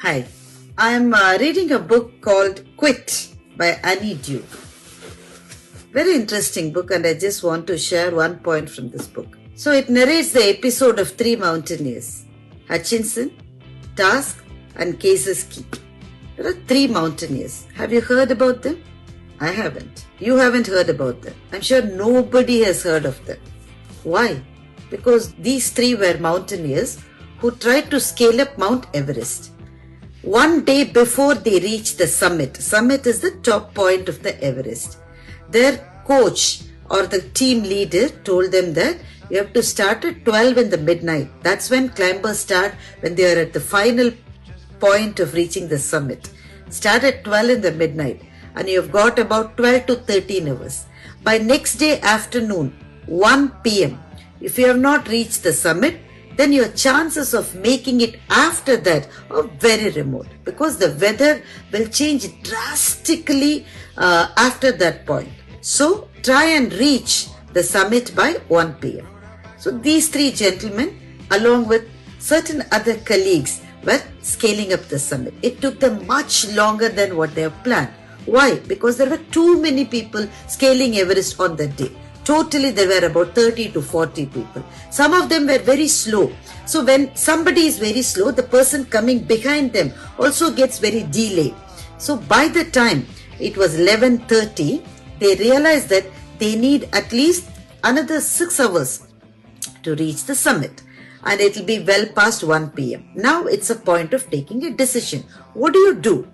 Hi, I'm reading a book called Quit by Annie Duke. Very interesting book, and I just want to share one point from this book. So it narrates the episode of three mountaineers, Hutchinson, Task, and Cases Key. There are three mountaineers. Have you heard about them? I haven't. You haven't heard about them. I'm sure nobody has heard of them. Why? Because these three were mountaineers who tried to scale up Mount Everest. One day before they reached the summit is the top point of the Everest, their coach or the team leader told them that you have to start at 12 in the midnight. That's when climbers start, when they are at the final point of reaching the summit. Start at 12 in the midnight and you've got about 12 to 13 hours. By next day afternoon, 1 p.m., if you have not reached the summit, then your chances of making it after that are very remote, because the weather will change drastically after that point. So try and reach the summit by 1 p.m. So these three gentlemen, along with certain other colleagues, were scaling up the summit. It took them much longer than what they have planned. Why? Because there were too many people scaling Everest on that day. Totally, there were about 30 to 40 people. Some of them were very slow. So when somebody is very slow, the person coming behind them also gets very delayed. So by the time it was 11:30, they realized that they need at least another 6 hours to reach the summit. And it will be well past 1 p.m. Now it's a point of taking a decision. What do?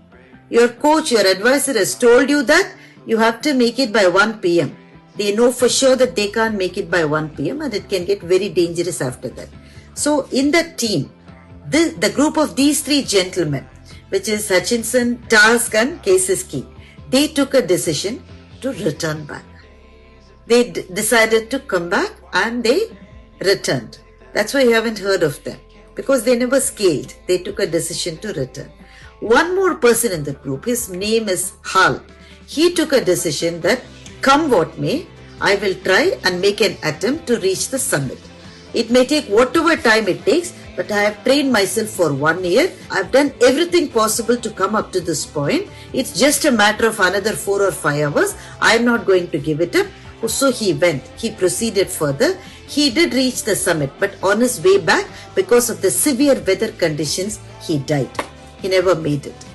Your coach, your advisor has told you that you have to make it by 1 p.m. They know for sure that they can't make it by 1 p.m. and it can get very dangerous after that. So in that team, the group of these three gentlemen, which is Hutchinson, Task, and Cases Key, they took a decision to return back. They decided to come back and they returned. That's why you haven't heard of them, because they never scaled. They took a decision to return. One more person in the group, his name is Hal. He took a decision that come what may, I will try and make an attempt to reach the summit. It may take whatever time it takes, but I have trained myself for 1 year. I've done everything possible to come up to this point. It's just a matter of another 4 or 5 hours. I'm not going to give it up. So he went. He proceeded further. He did reach the summit, but on his way back, because of the severe weather conditions, he died. He never made it.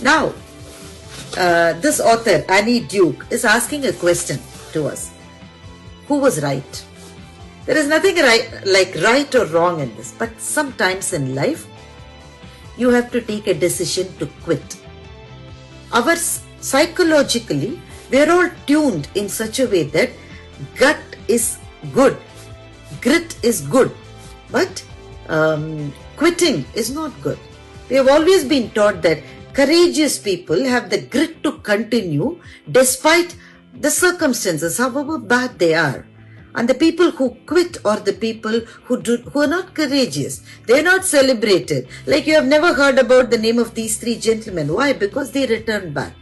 Now, this author, Annie Duke, is asking a question to us. Who was right? There is nothing right or wrong in this, but sometimes in life, you have to take a decision to quit. Psychologically, we are all tuned in such a way that gut is good, grit is good, but quitting is not good. We have always been taught that courageous people have the grit to continue despite the circumstances, however bad they are. And the people who quit are the people who are not courageous. They are not celebrated. Like you have never heard about the name of these three gentlemen. Why? Because they returned back.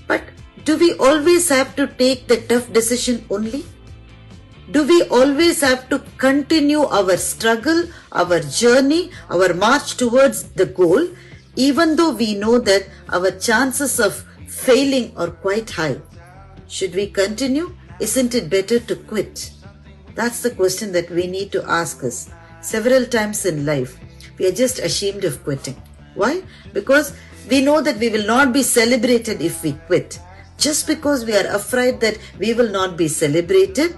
But do we always have to take the tough decision only? Do we always have to continue our struggle, our journey, our march towards the goal, even though we know that our chances of failing are quite high? Should we continue? Isn't it better to quit? That's the question that we need to ask us. Several times in life, we are just ashamed of quitting. Why? Because we know that we will not be celebrated if we quit. Just because we are afraid that we will not be celebrated,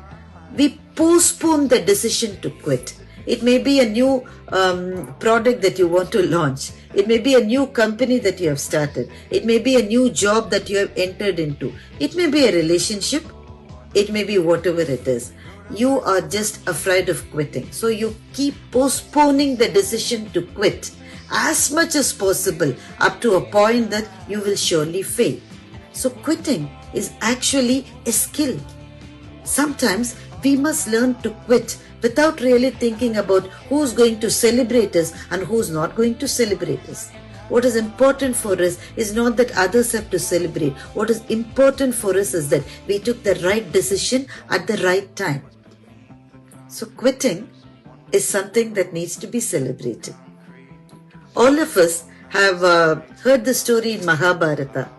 we postpone the decision to quit. It may be a new product that you want to launch. It may be a new company that you have started. It may be a new job that you have entered into. It may be a relationship. It may be whatever it is. You are just afraid of quitting. So you keep postponing the decision to quit as much as possible up to a point that you will surely fail. So quitting is actually a skill. Sometimes we must learn to quit without really thinking about who's going to celebrate us and who's not going to celebrate us. What is important for us is not that others have to celebrate. What is important for us is that we took the right decision at the right time. So quitting is something that needs to be celebrated. All of us have heard the story in Mahabharata.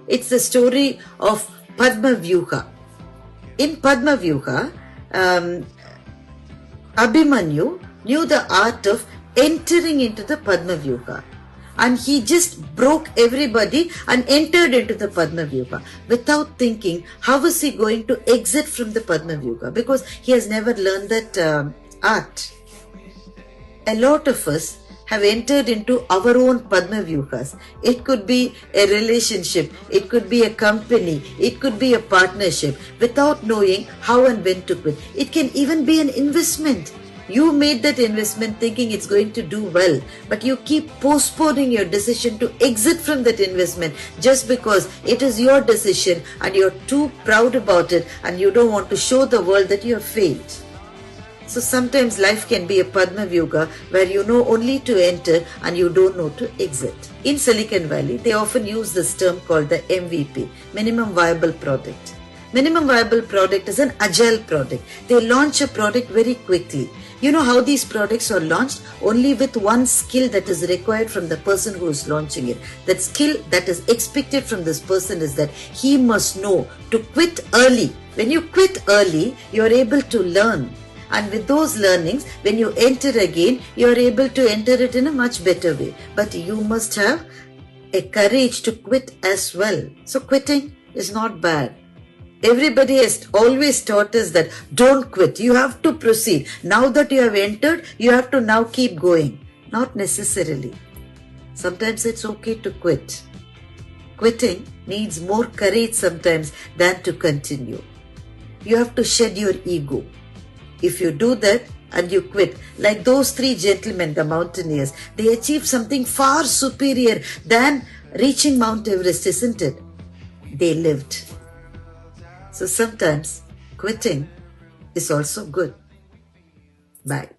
It's the story of Padma Vyuha. In Padma Vyuha, Abhimanyu knew the art of entering into the Padma Vyuha. And he just broke everybody and entered into the Padma Vyuha without thinking how is he going to exit from the Padma Vyuha, because he has never learned that art. A lot of us have entered into our own Padma Vyuhas. It could be a relationship, it could be a company, it could be a partnership, without knowing how and when to quit. It can even be an investment. You made that investment thinking it's going to do well, but you keep postponing your decision to exit from that investment just because it is your decision and you're too proud about it and you don't want to show the world that you have failed. So sometimes life can be a Padma Vyuha where you know only to enter and you don't know to exit. In Silicon Valley, they often use this term called the MVP, Minimum Viable Product. Minimum Viable Product is an agile product. They launch a product very quickly. You know how these products are launched? Only with one skill that is required from the person who is launching it. That skill that is expected from this person is that he must know to quit early. When you quit early, you are able to learn. And with those learnings, when you enter again, you are able to enter it in a much better way. But you must have a courage to quit as well. So quitting is not bad. Everybody has always taught us that don't quit. You have to proceed. Now that you have entered, you have to now keep going. Not necessarily. Sometimes it's okay to quit. Quitting needs more courage sometimes than to continue. You have to shed your ego. If you do that and you quit, like those three gentlemen, the mountaineers, they achieved something far superior than reaching Mount Everest, isn't it? They lived. So sometimes quitting is also good. Bye.